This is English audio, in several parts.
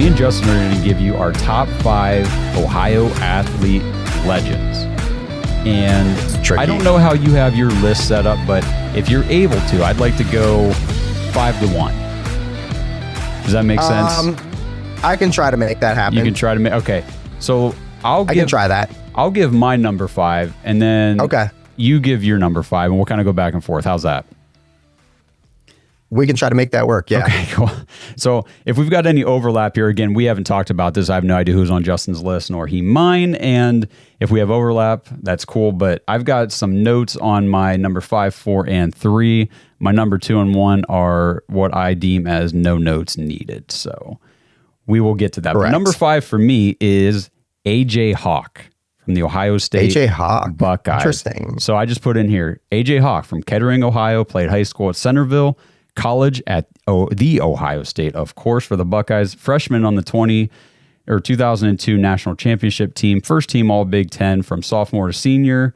me and Justin are going to give you our top 5 Ohio athlete legends. And I don't know how you have your list set up, but if you're able to, I'd like to go 5-1. Does that make sense? I can try to make that happen. You can try to make, okay. So I can try that. I'll give my number 5, and then you give your number 5, and we'll kind of go back and forth. How's that? We can try to make that work, yeah. Okay, cool. So if we've got any overlap here, again, we haven't talked about this. I have no idea who's on Justin's list, nor he mine. And if we have overlap, that's cool. But I've got some notes on my number 5, 4, and 3. My number 2 and 1 are what I deem as no notes needed. So we will get to that. But number 5 for me is A.J. Hawk from the Ohio State A.J. Hawk. Buckeyes. Interesting. So I just put in here, A.J. Hawk from Kettering, Ohio, played high school at Centerville, college at the Ohio State, of course, for the Buckeyes. Freshman on the 2002 national championship team. First team all Big Ten from sophomore to senior.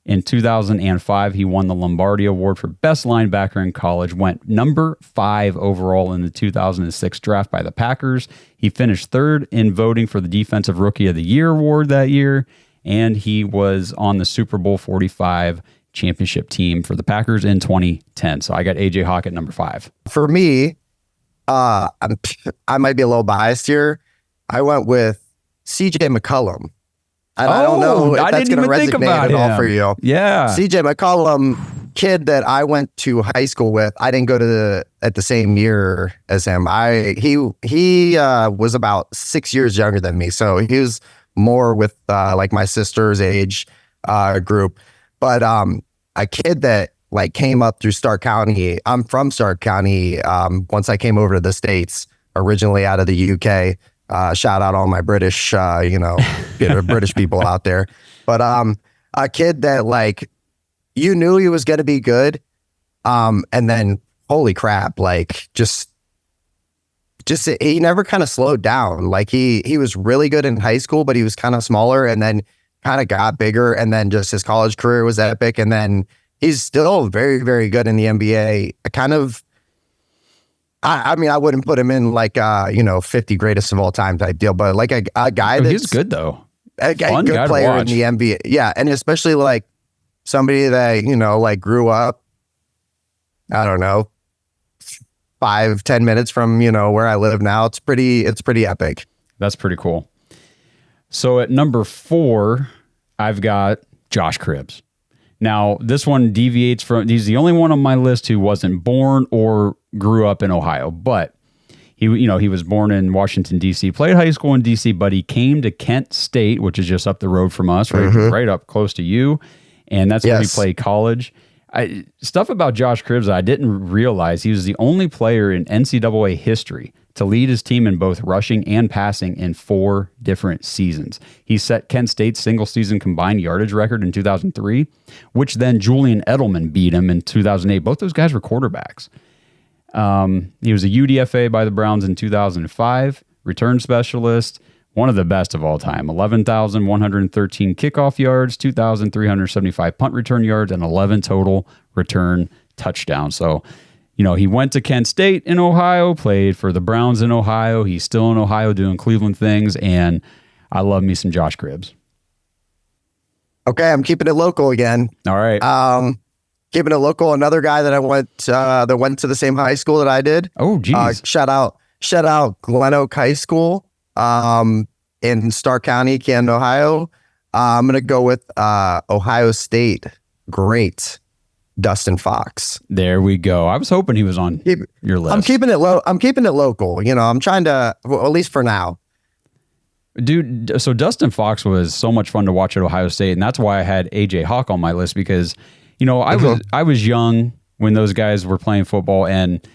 In 2005, he won the Lombardi Award for best linebacker in college. Went number 5 overall in the 2006 draft by the Packers. He finished 3rd in voting for the Defensive Rookie of the Year award that year. And he was on the Super Bowl 45 championship team for the Packers in 2010. So I got A.J. Hawk at number 5. For me, I might be a little biased here. I went with C.J. McCollum. And I don't know if that's going to resonate at all for you. Yeah. C.J. McCollum, kid that I went to high school with. I didn't go to at the same year as him. He was about 6 years younger than me. So he was more with like my sister's age group. But a kid that like came up through Stark County. I'm from Stark County. Once I came over to the States, originally out of the UK. Shout out all my British, British people out there. But a kid that like you knew he was going to be good, and then holy crap, like just he never kind of slowed down. Like he was really good in high school, but he was kind of smaller, and then kind of got bigger, and then just his college career was epic, and then he's still very, very good in the NBA. I mean, I wouldn't put him in like 50 greatest of all time type deal, but like a guy that's he's good though, a good player in the NBA, yeah, and especially like somebody that like grew up, I don't know, 5-10 minutes from where I live now. It's pretty epic. That's pretty cool. So at number 4, I've got Josh Cribbs. Now, this one deviates from, he's the only one on my list who wasn't born or grew up in Ohio, but he was born in Washington, D.C., played high school in D.C., but he came to Kent State, which is just up the road from us, right up close to you, and that's where he played college. Stuff about Josh Cribbs I didn't realize, he was the only player in NCAA history to lead his team in both rushing and passing in 4 different seasons. He set Kent State's single-season combined yardage record in 2003, which then Julian Edelman beat him in 2008. Both those guys were quarterbacks. He was a UDFA by the Browns in 2005, return specialist, one of the best of all time, 11,113 kickoff yards, 2,375 punt return yards, and 11 total return touchdowns. So, he went to Kent State in Ohio, played for the Browns in Ohio. He's still in Ohio doing Cleveland things, and I love me some Josh Cribbs. Okay, I'm keeping it local again. All right. Keeping it local. Another guy that I went to the same high school that I did. Oh, geez. Shout out Glen Oak High School in Stark County, Canton, Ohio. I'm gonna go with Ohio State great Dustin Fox. There we go. I was hoping he was on your list. I'm keeping it low. I'm keeping it local. I'm trying to, well, at least for now. Dude, so Dustin Fox was so much fun to watch at Ohio State, and that's why I had A.J. Hawk on my list because, I was young when those guys were playing football, and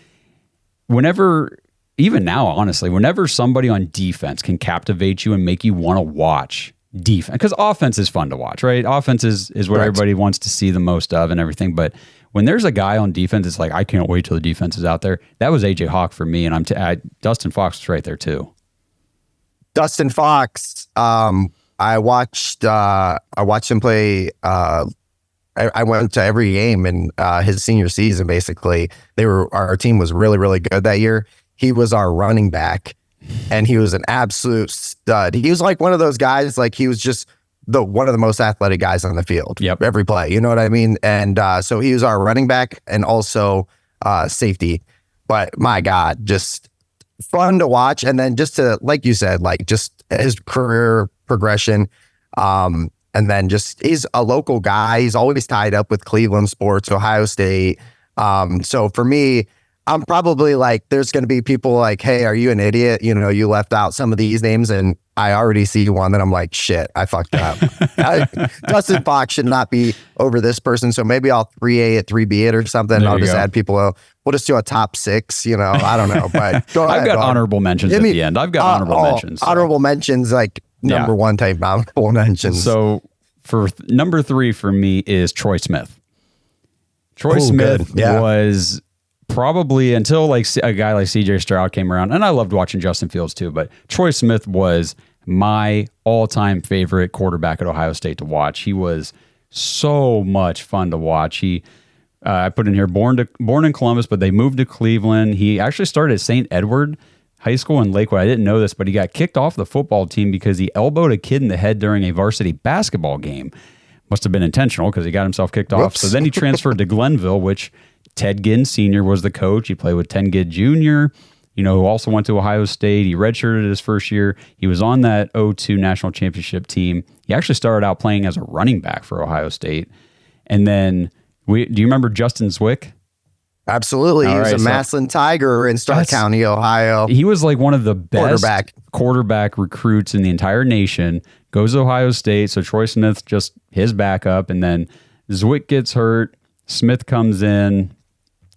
even now, honestly, whenever somebody on defense can captivate you and make you want to watch defense, because offense is fun to watch, right? Offense is what everybody wants to see the most of and everything. But when there's a guy on defense, it's like, I can't wait till the defense is out there. That was A.J. Hawk for me, and Dustin Fox was right there too. Dustin Fox, I watched him play. I went to every game in his senior season. Basically, our team was really, really good that year. He was our running back, and he was an absolute stud. He was like one of those guys, like he was just one of the most athletic guys on the field. Yep. Every play, you know what I mean? And so he was our running back and also safety. But my God, just fun to watch. And then just to, like you said, like just his career progression. And then just, he's a local guy. He's always tied up with Cleveland sports, Ohio State. So for me, I'm probably like, there's going to be people like, hey, are you an idiot? You know, you left out some of these names, and I already see one that I'm like, shit, I fucked up. Dustin Fox should not be over this person. So maybe I'll 3A it, 3B it or something. I'll just add people. We'll just do a top 6, you know, I don't know. But go ahead, I've got honorable mentions at the end. I've got honorable mentions. Honorable mentions, like number one type honorable mentions. So for number 3 for me is Troy Smith. Troy Smith was probably, until like a guy like CJ Stroud came around, and I loved watching Justin Fields too, but Troy Smith was my all-time favorite quarterback at Ohio State to watch. He was so much fun to watch. I put in here born in Columbus, but they moved to Cleveland. He actually started at St. Edward High School in Lakewood. I didn't know this, but he got kicked off the football team because he elbowed a kid in the head during a varsity basketball game. Must have been intentional because he got himself kicked off. So then he transferred to Glenville, which Ted Ginn Sr. was the coach. He played with Ted Ginn Jr., who also went to Ohio State. He redshirted his first year. He was on that 2002 national championship team. He actually started out playing as a running back for Ohio State. And then, do you remember Justin Zwick? Absolutely. He was a Massillon Tiger in Stark County, Ohio. He was like one of the best quarterback recruits in the entire nation. Goes to Ohio State. So Troy Smith, just his backup. And then Zwick gets hurt. Smith comes in.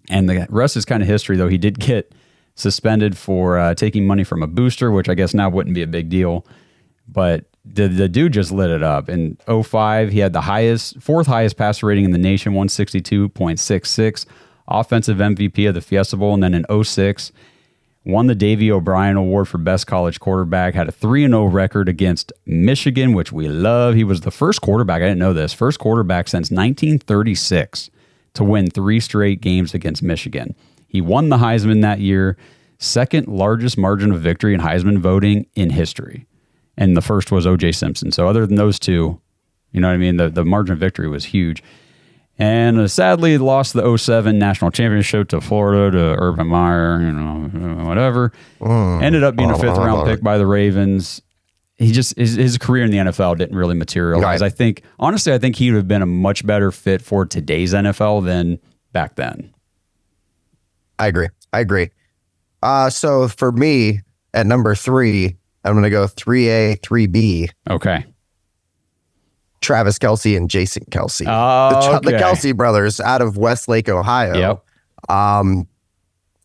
And the rest is kind of history, though. He did get suspended for taking money from a booster, which I guess now wouldn't be a big deal. But the dude just lit it up. In 2005, he had the fourth highest passer rating in the nation, 162.66. Offensive MVP of the Fiesta Bowl. And then in 2006, won the Davey O'Brien Award for Best College Quarterback. Had a 3-0 record against Michigan, which we love. He was the first quarterback, I didn't know this, first quarterback since 1936 to win 3 straight games against Michigan. He won the Heisman that year, second largest margin of victory in Heisman voting in history. And the first was O.J. Simpson. So other than those two, you know what I mean? The margin of victory was huge. And sadly, lost the 2007 national championship to Florida, to Urban Meyer, whatever. Ended up being a 5th round pick by the Ravens. He just, his career in the NFL didn't really materialize. Right. Honestly, I think he would have been a much better fit for today's NFL than back then. I agree. So for me, at number 3, I'm going to go 3A, 3B. Okay. Travis Kelce and Jason Kelce. The Okay. Kelce brothers out of Westlake, Ohio. Yep. I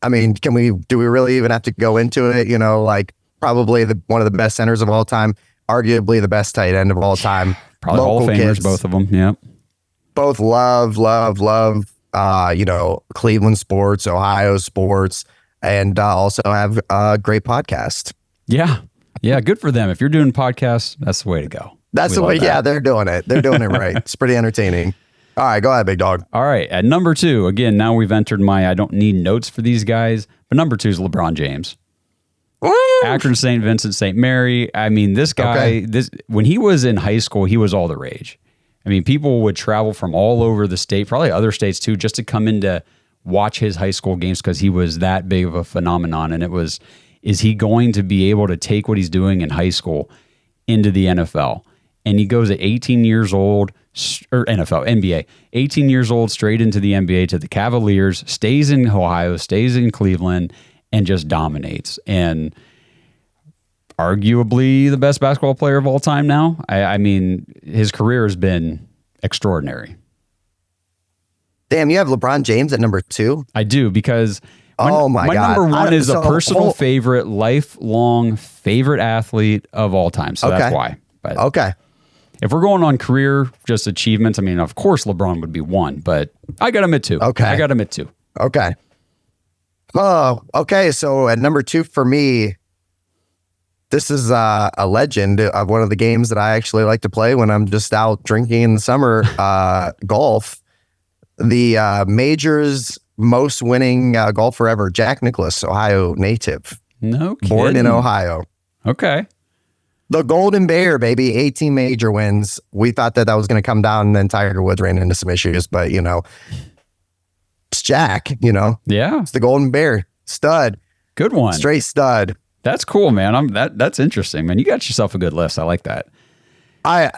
mean, do we really even have to go into it? Like probably one of the best centers of all time, arguably the best tight end of all time. Probably Hall of Famers, both of them. Yep. Both love, Cleveland sports, Ohio sports, and also have a great podcast. Yeah. Yeah. Good for them. If you're doing podcasts, that's the way to go. That's the way. Yeah, they're doing it. They're doing it right. It's pretty entertaining. All right, go ahead, big dog. All right, at number 2, again, now we've entered I don't need notes for these guys, but number 2 is LeBron James. Woo! Akron St. Vincent St. Mary. I mean, this guy, when he was in high school, he was all the rage. I mean, people would travel from all over the state, probably other states too, just to come in to watch his high school games because he was that big of a phenomenon. And it was, is he going to be able to take what he's doing in high school into the NFL? And he goes at 18 years old, or NFL, NBA, 18 years old, straight into the NBA to the Cavaliers, stays in Ohio, stays in Cleveland, and just dominates. And arguably the best basketball player of all time now. I mean, his career has been extraordinary. Damn, you have LeBron James at number 2? I do, because my God. number 1 is a personal favorite, lifelong favorite athlete of all time. So that's why. But okay. If we're going on career, just achievements, I mean, of course, LeBron would be 1, but I got him at 2. Okay. I got him at 2. Okay. Oh, okay. So at number 2 for me, this is a legend of one of the games that I actually like to play when I'm just out drinking in the summer, golf. The majors most winning golfer ever, Jack Nicklaus, Ohio native. No kidding. Born in Ohio. Okay. The Golden Bear, baby. 18 major wins. We thought that was going to come down, and then Tiger Woods ran into some issues, but, it's Jack, Yeah. It's the Golden Bear. Stud. Good one. Straight stud. That's cool, man. That's interesting, man. You got yourself a good list. I like that.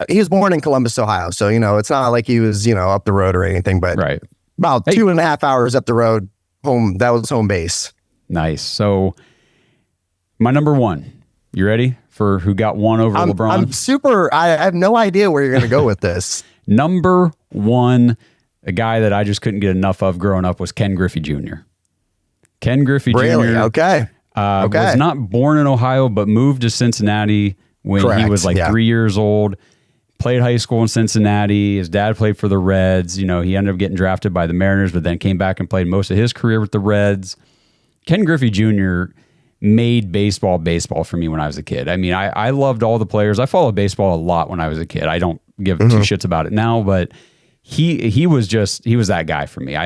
He was born in Columbus, Ohio. So, it's not like he was, up the road or anything, but Right. about 2.5 hours up the road, home. That was home base. Nice. So my number one, you ready for who got one over LeBron? I'm super, I have no idea where you're going to go with this. Number one, a guy that I just couldn't get enough of growing up was Ken Griffey Jr. Ken Griffey Really? Jr. Okay. Was not born in Ohio, but moved to Cincinnati when Correct. he was 3 years old. Played high school in Cincinnati. His dad played for the Reds. He ended up getting drafted by the Mariners, but then came back and played most of his career with the Reds. Ken Griffey Jr. made baseball for me when I was a kid. I mean, I loved all the players. I followed baseball a lot when I was a kid. I don't give two shits about it now, but he was that guy for me.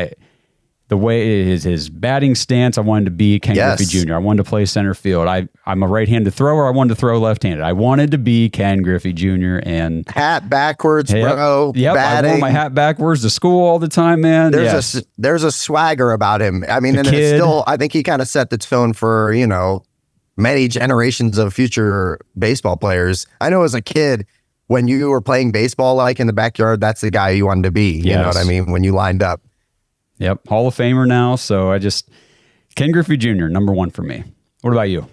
The way his batting stance, I wanted to be Ken Griffey Jr. I wanted to play center field. I'm a right-handed thrower. I wanted to throw left-handed. I wanted to be Ken Griffey Jr. and hat backwards, bro. Yep, batting. I wore my hat backwards to school all the time, man. There's a swagger about him. I mean, and it's still, I think he kind of set the tone for, many generations of future baseball players. I know as a kid, when you were playing baseball in the backyard, that's the guy you wanted to be. You know what I mean? When you lined up. Yep. Hall of Famer now. So Ken Griffey Jr., number one for me. What about you?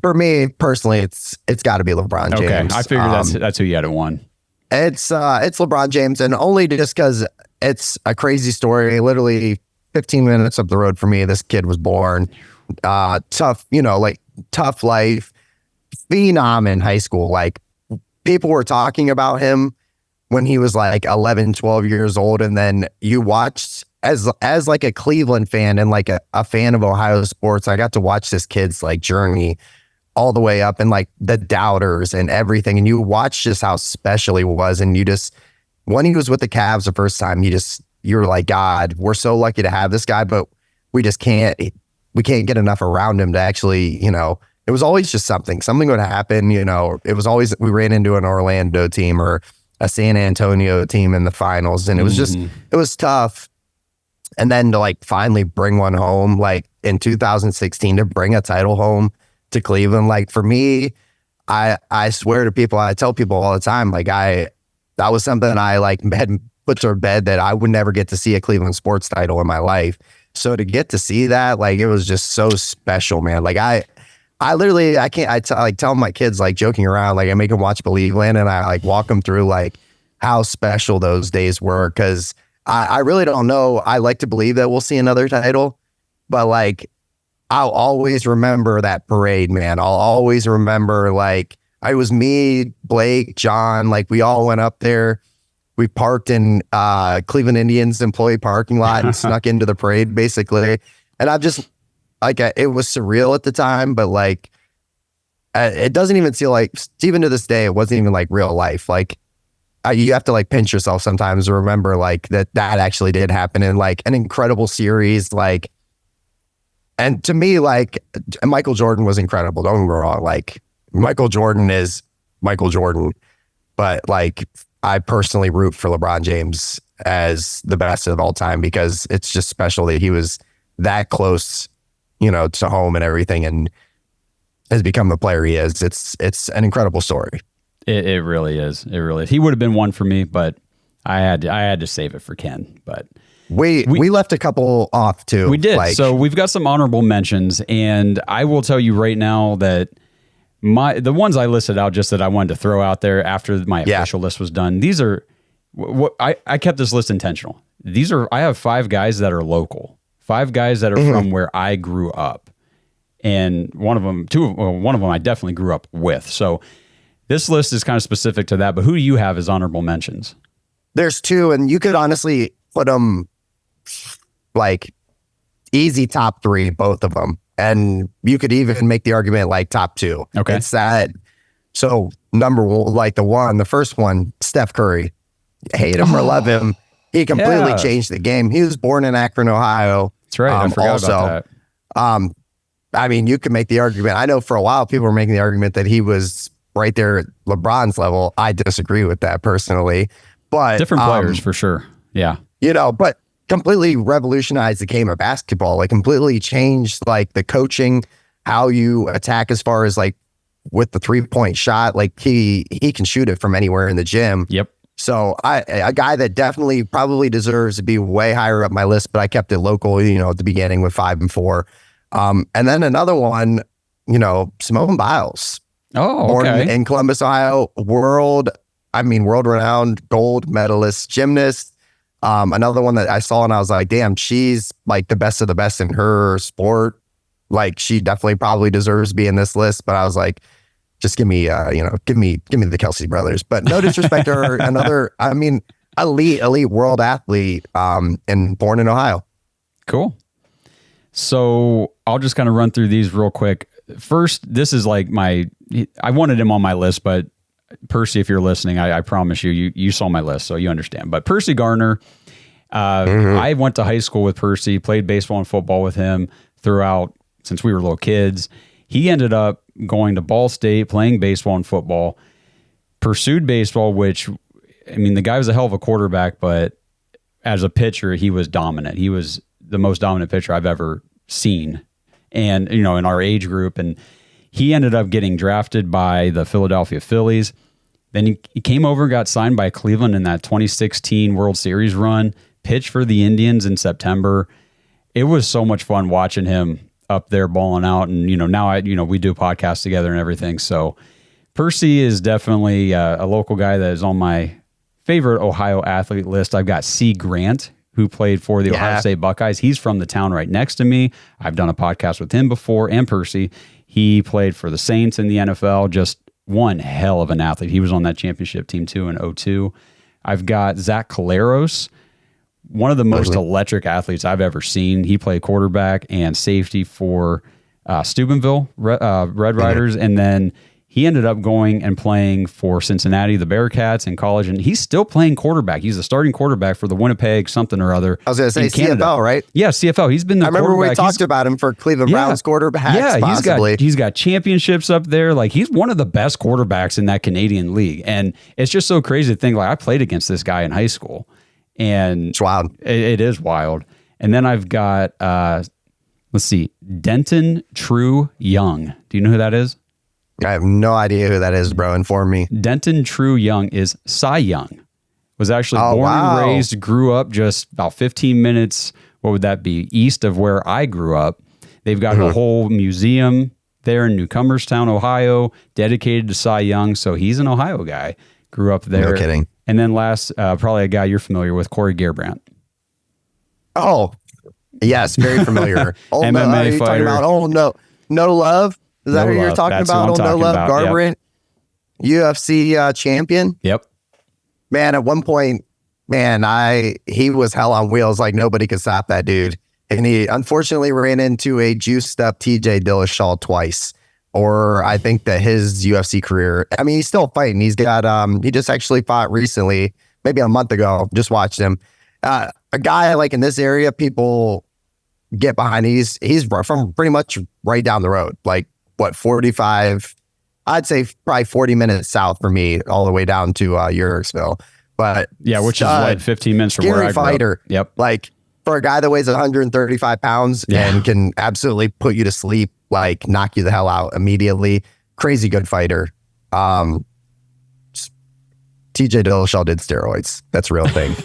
For me personally, it's got to be LeBron James. Okay. I figured that's who you had at one. It's LeBron James, and only just because it's a crazy story. Literally 15 minutes up the road for me, this kid was born. Tough, tough life. Phenom in high school. People were talking about him when he was 11, 12 years old. And then you watched as a Cleveland fan and a fan of Ohio sports, I got to watch this kid's journey all the way up and the doubters and everything. And you watch just how special he was. And when he was with the Cavs the first time, you were like, God, we're so lucky to have this guy, but we can't get enough around him to actually, it was always just something would happen. It was always, we ran into an Orlando team or a San Antonio team in the finals. And it was it was tough. And then to finally bring one home, in 2016, to bring a title home to Cleveland. For me, I swear to people, I tell people all the time, that was something I had put to bed that I would never get to see a Cleveland sports title in my life. So to get to see that, it was just so special, man. I literally, I tell my kids, joking around, I make them watch Believeland, and I walk them through how special those days were. Cause I really don't know. I like to believe that we'll see another title, but I'll always remember that parade, man. I'll always remember it was me, Blake, John, we all went up there. We parked in Cleveland Indians employee parking lot and snuck into the parade basically. And I've just, it was surreal at the time, but it doesn't even feel even to this day, it wasn't even real life. You have to pinch yourself sometimes to remember that actually did happen in an incredible series. And to me, Michael Jordan was incredible. Don't get me wrong. Michael Jordan is Michael Jordan, but I personally root for LeBron James as the best of all time because it's just special that he was that close, to home and everything, and has become the player he is. It's an incredible story. It really is. It really is. He would have been one for me, but I had to save it for Ken. But we left a couple off too. We did. So we've got some honorable mentions, and I will tell you right now that the ones I listed out just that I wanted to throw out there after my official list was done. These are what I kept this list intentional. I have 5 guys that are local, 5 guys that are from where I grew up, and one of them I definitely grew up with. So this list is kind of specific to that. But who do you have as honorable mentions? There's 2, and you could honestly put them easy top 3, both of them. And you could even make the argument top 2. Okay. It's that. So number one, the first one, Steph Curry. Hate him or love him. He completely changed the game. He was born in Akron, Ohio. That's right. I forgot about that. I mean, you could make the argument. I know for a while people were making the argument that he was right there at LeBron's level. I disagree with that personally, but different players for sure. Yeah. But completely revolutionized the game of basketball, like completely changed like the coaching, how you attack as far as like with the 3-point shot. Like he can shoot it from anywhere in the gym. Yep. So a guy that definitely probably deserves to be way higher up my list, but I kept it local, at the beginning with 5 and 4. And then another one, Simone Biles. Oh, okay. Born in Columbus, Ohio, world-renowned gold medalist gymnast. Another one that I saw and I was like, damn, she's like the best of the best in her sport. Like she definitely probably deserves to be in this list. But I was like, just give me the Kelsey brothers. But no disrespect to her. Another, elite world athlete, and born in Ohio. Cool. So I'll just kind of run through these real quick. First, this is like I wanted him on my list, but Percy, if you're listening, I promise you saw my list, so you understand. But Percy Garner, I went to high school with Percy, played baseball and football with him throughout since we were little kids. He ended up going to Ball State, playing baseball and football, pursued baseball, which, the guy was a hell of a quarterback, but as a pitcher, he was dominant. He was the most dominant pitcher I've ever seen. And, in our age group. And he ended up getting drafted by the Philadelphia Phillies. Then he came over and got signed by Cleveland in that 2016 World Series run, pitched for the Indians in September. It was so much fun watching him up there balling out. And, now we do podcasts together and everything. So Percy is definitely a local guy that is on my favorite Ohio athlete list. I've got C. Grant, who played for the Ohio State Buckeyes. He's from the town right next to me. I've done a podcast with him before, and Percy. He played for the Saints in the NFL, just one hell of an athlete. He was on that championship team too in 2002. I've got Zach Caleros, one of the most electric athletes I've ever seen. He played quarterback and safety for Steubenville Red Riders, and then he ended up going and playing for Cincinnati, the Bearcats, in college, and he's still playing quarterback. He's the starting quarterback for the Winnipeg something or other. I was going to say CFL, right? Yeah, CFL. He's been the quarterback. I remember we talked about him for Cleveland Browns quarterbacks. Yeah, he's got championships up there. Like, he's one of the best quarterbacks in that Canadian league, and it's just so crazy to think, like, I played against this guy in high school, and it's wild. It is wild. And then I've got, Denton True Young. Do you know who that is? I have no idea who that is, bro. Inform me. Denton True Young is Cy Young. Was actually born and raised, grew up just about 15 minutes, what would that be, east of where I grew up. They've got a whole museum there in Newcomerstown, Ohio, dedicated to Cy Young. So he's an Ohio guy. Grew up there. No kidding. And then last, probably a guy you're familiar with, Corey Garbrandt. Oh, yes, very familiar. MMA fighter. No Love? Is that who you're talking about? No Love, Garbrandt, yep. UFC champion. Yep. Man, at one point, he was hell on wheels. Like, nobody could stop that dude. And he unfortunately ran into a juiced up TJ Dillashaw twice. Or I think that his UFC career, he's still fighting. He's got, he just actually fought recently, maybe a month ago. Just watched him. A guy like in this area, people get behind. He's from pretty much right down the road. Like, 45, I'd say probably 40 minutes south for me, all the way down to Uhrichsville. But yeah, which is like 15 minutes from where I grew fighter. Up. Yep. Like, for a guy that weighs 135 pounds and can absolutely put you to sleep, like knock you the hell out immediately. Crazy good fighter. TJ Dillashaw did steroids. That's a real thing.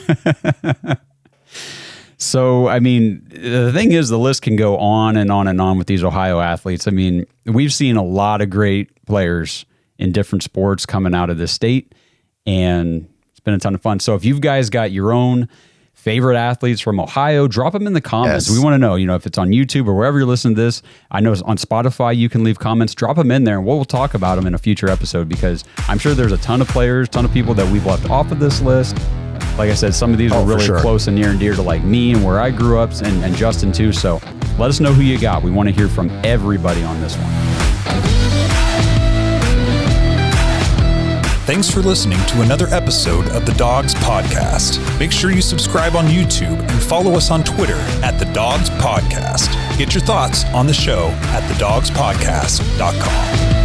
So, the thing is, the list can go on and on and on with these Ohio athletes. We've seen a lot of great players in different sports coming out of this state, and it's been a ton of fun. So if you guys got your own favorite athletes from Ohio, drop them in the comments. Yes. We want to know, if it's on YouTube or wherever you're listening to this. I know on Spotify, you can leave comments. Drop them in there, and we'll talk about them in a future episode, because I'm sure there's a ton of players, ton of people that we've left off of this list. Like I said, some of these are really close and near and dear to like me and where I grew up, and Justin too. So let us know who you got. We want to hear from everybody on this one. Thanks for listening to another episode of the Dawgs Podcast. Make sure you subscribe on YouTube and follow us on Twitter at the Dawgs Podcast. Get your thoughts on the show at thedogspodcast.com.